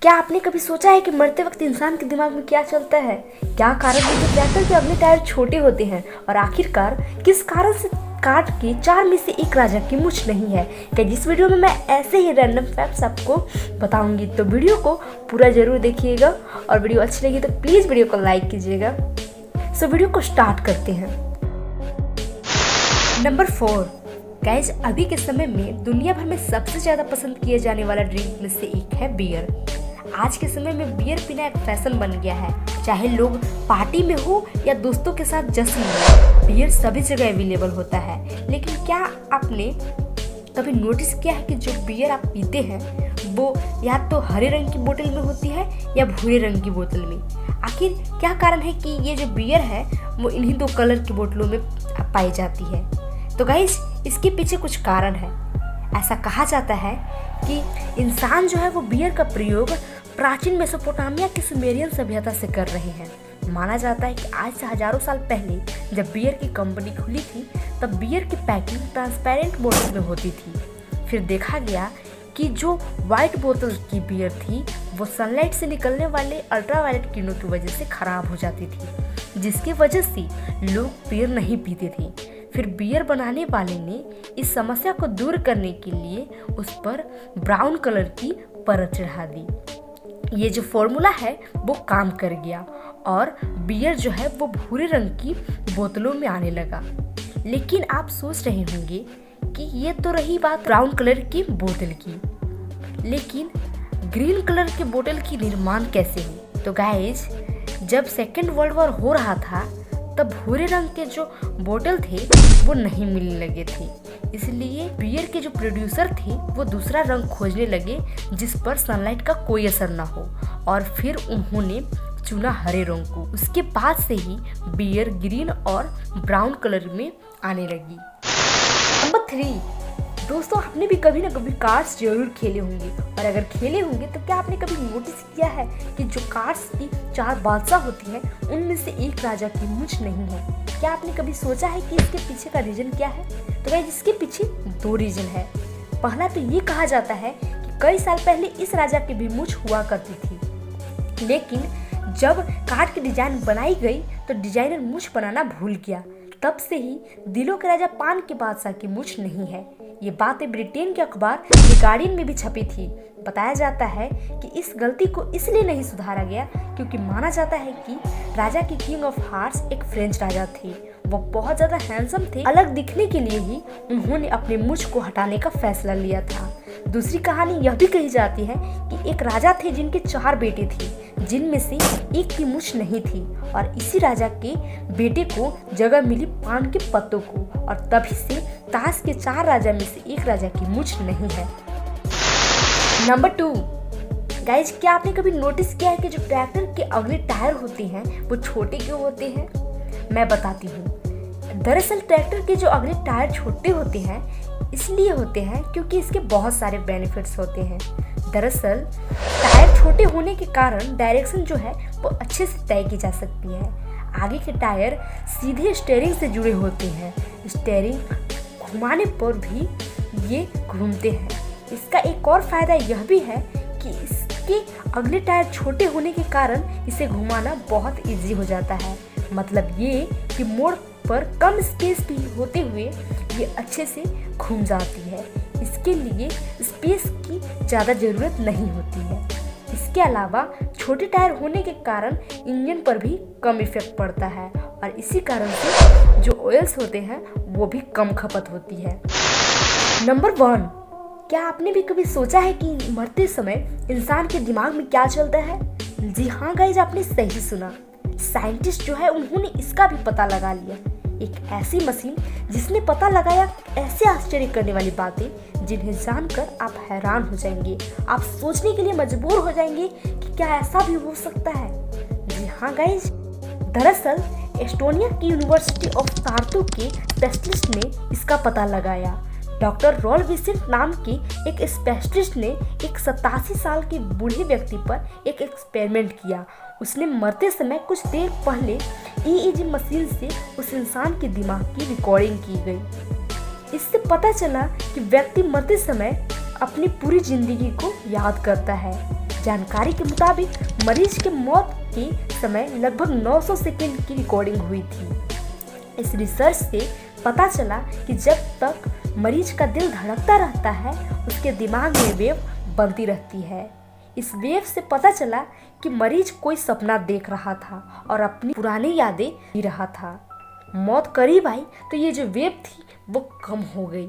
क्या आपने कभी सोचा है कि मरते वक्त इंसान के दिमाग में क्या चलता है? क्या कारण है कि ट्रैक्टर के अगले टायर छोटे होते हैं? और आखिरकार किस कारण से काट के 4 में से एक राजा की मूंछ नहीं है? क्या जिस वीडियो में मैं ऐसे ही रैंडम फैक्ट्स आपको बताऊंगी, तो वीडियो को पूरा जरूर देखिएगा। और वीडियो अच्छी लगी तो प्लीज़ वीडियो को लाइक कीजिएगा। सो वीडियो को स्टार्ट करते हैं। नंबर 4, गाइज अभी के समय में दुनिया भर में सबसे ज़्यादा पसंद किया जाने वाला ड्रिंक में से एक है बियर। आज के समय में बियर पीना एक फैशन बन गया है। चाहे लोग पार्टी में हो या दोस्तों के साथ जश्न में, बियर सभी जगह अवेलेबल होता है। लेकिन क्या आपने कभी नोटिस किया है कि जो बियर आप पीते हैं वो या तो हरे रंग की बोतल में होती है या भूरे रंग की बोतल में? आखिर क्या कारण है कि ये जो बियर है वो इन्हीं 2 कलर की बोतलों में पाई जाती है? तो गाइस इसके पीछे कुछ कारण है। ऐसा कहा जाता है कि इंसान जो है वो बियर का प्रयोग प्राचीन मेसोपोटामिया की सुमेरियन सभ्यता से कर रहे हैं। माना जाता है कि आज से हजारों साल पहले जब बियर की कंपनी खुली थी तब बियर की पैकिंग ट्रांसपेरेंट बोतल में होती थी। फिर देखा गया कि जो वाइट बोतल की बियर थी वो सनलाइट से निकलने वाले अल्ट्रावायलेट किरणों की वजह से खराब हो जाती थी, जिसकी वजह से लोग बियर नहीं पीते थे। फिर बियर बनाने वाले ने इस समस्या को दूर करने के लिए उस पर ब्राउन कलर की परत चढ़ा दी। ये जो फॉर्मूला है वो काम कर गया और बियर जो है वो भूरे रंग की बोतलों में आने लगा। लेकिन आप सोच रहे होंगे कि ये तो रही बात ब्राउन कलर की बोतल की, लेकिन ग्रीन कलर की बोतल की निर्माण कैसे हुई? तो गाइज जब सेकेंड वर्ल्ड वॉर हो रहा था तब भूरे रंग के जो बोतल थे वो नहीं मिलने लगे थे, इसलिए बियर के जो प्रोड्यूसर थे वो दूसरा रंग खोजने लगे जिस पर सनलाइट का कोई असर ना हो, और फिर उन्होंने चुना हरे रंग को। उसके बाद से ही बियर ग्रीन और ब्राउन कलर में आने लगी। नंबर 3, दोस्तों आपने भी कभी ना कभी कार्ड्स जरूर खेले होंगे, और अगर खेले होंगे तो क्या आपने कभी नोटिस किया है कि जो कार्ड्स की 4 बादशाह होती हैं उनमें से एक राजा की मूंछ नहीं है? क्या आपने कभी सोचा है कि इसके पीछे का रीजन क्या है? तो गाइस इसके पीछे 2 रीजन है। पहला तो ये कहा जाता है कि कई साल पहले इस राजा की भी मूंछ हुआ करती थी, लेकिन जब कार्ड की डिजाइन बनाई गई तो डिजाइनर मूंछ बनाना भूल गया। तब से ही दिलों के राजा पान के बादशाह की मूंछ नहीं है। ये बातें ब्रिटेन के अखबार द गार्डियन में भी छपी थी। बताया जाता है कि इस गलती को इसलिए नहीं सुधारा गया क्योंकि माना जाता है कि राजा की किंग ऑफ हार्ट्स एक फ्रेंच राजा थे। वो बहुत ज़्यादा हैंडसम थे। अलग दिखने के लिए ही उन्होंने अपने मूंछ को हटाने का फैसला लिया था। दूसरी कहानी यह भी कही जाती है कि एक राजा थे जिनके 4 बेटे थे, जिनमें से एक की मूंछ नहीं थी, और इसी राजा के बेटे को जगह मिली पान के पत्तों को, और तभी से ताश के 4 राजा में से एक राजा की मूंछ नहीं है। नंबर 2, गाइज क्या आपने कभी नोटिस किया है कि जो ट्रैक्टर के अगले टायर होते हैं वो छोटे क्यों होते हैं? मैं बताती हूँ। दरअसल ट्रैक्टर के जो अगले टायर छोटे होते हैं इसलिए होते हैं क्योंकि इसके बहुत सारे बेनिफिट्स होते हैं। दरअसल टायर छोटे होने के कारण डायरेक्शन जो है वो अच्छे से तय की जा सकती है। आगे के टायर सीधे स्टीयरिंग से जुड़े होते हैं, स्टीयरिंग घुमाने पर भी ये घूमते हैं। इसका एक और फायदा यह भी है कि इसके अगले टायर छोटे होने के कारण इसे घुमाना बहुत ईजी हो जाता है। मतलब ये कि मोड़ पर कम स्पेस भी होते हुए ये अच्छे से घूम जाती है। इसके लिए स्पेस की ज़्यादा ज़रूरत नहीं होती है। इसके अलावा छोटे टायर होने के कारण इंजन पर भी कम इफेक्ट पड़ता है, और इसी कारण से जो ऑयल्स होते हैं वो भी कम खपत होती है। नंबर 1, क्या आपने भी कभी सोचा है कि मरते समय इंसान के दिमाग में क्या चलता है? जी हाँ गाइज, आपने सही सुना। साइंटिस्ट जो है उन्होंने इसका भी पता लगा लिया। एक ऐसी मशीन जिसने पता लगाया ऐसे आश्चर्य करने वाली बातें जिन्हें जानकर आप हैरान हो जाएंगे। आप सोचने के लिए मजबूर हो जाएंगे कि क्या ऐसा भी हो सकता है? जी हाँ गाइज, दरअसल एस्टोनिया की यूनिवर्सिटी ऑफ तार्तु के स्पेशलिस्ट ने इसका पता लगाया। डॉक्टर रॉल विसेंट नाम के एक स्पेशलिस्ट ने एक 87 साल के बूढ़े व्यक्ति पर एक एक्सपेरिमेंट किया। उसने मरते समय कुछ देर पहले EEG मशीन से उस इंसान के दिमाग की रिकॉर्डिंग की गई। इससे पता चला कि व्यक्ति मरते समय अपनी पूरी जिंदगी को याद करता है। जानकारी के मुताबिक मरीज के मौत के समय लगभग 900 सेकंड की रिकॉर्डिंग हुई थी। इस रिसर्च से पता चला कि जब तक मरीज का दिल धड़कता रहता है उसके दिमाग में वेव बनती रहती है। इस वेव से पता चला कि मरीज कोई सपना देख रहा था और अपनी पुरानी यादें जी रहा था। मौत करीब आई तो ये जो वेव थी वो कम हो गई।